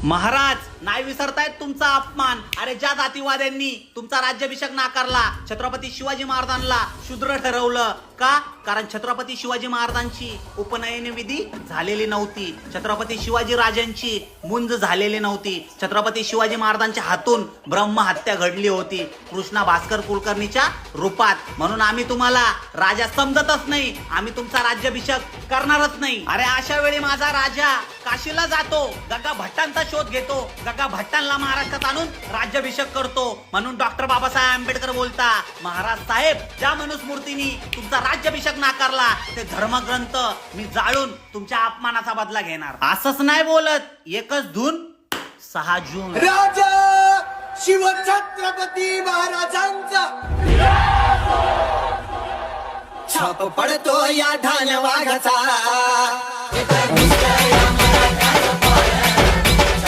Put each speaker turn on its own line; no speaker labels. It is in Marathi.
महाराज नाही विसरतायत तुमचा अपमान. अरे ज्या जातीवाद्यांनी तुमचा राज्याभिषेक नाकारला, छत्रपती शिवाजी महाराजांना शूद्र ठरवलं का? कारण छत्रपती शिवाजी महाराजांची उपनयन विधी झालेली नव्हती, छत्रपती शिवाजी राजांची मुंज झालेली नव्हती, छत्रपती शिवाजी महाराजांच्या हातून ब्रह्महत्या घडली होती कृष्णा भास्कर कुलकर्णीच्या रूपात. म्हणून आम्ही तुम्हाला राजा समजतच नाही, आम्ही तुमचा राज्याभिषेक करणारच नाही. अरे अशा वेळी माझा राजा काशीला जातो, गंगा भट्टांचा शोध घेतो, गंगा भट्टांना महाराष्ट्रात आणून राज्याभिषेक करतो. म्हणून डॉक्टर बाबासाहेब आंबेडकर बोलता, महाराज साहेब ज्या मनुस्मृतीने तुमचा राज्याभिषेक नाकारला ते धर्मग्रंथ मी जाळून तुमच्या अपमानाचा बदला घेणार. असंच नाही बोलत, एकच धून 6 जून.
राजा शिवछत्रपती महाराजांचा छाप पडतो या ठाण वाघाचा.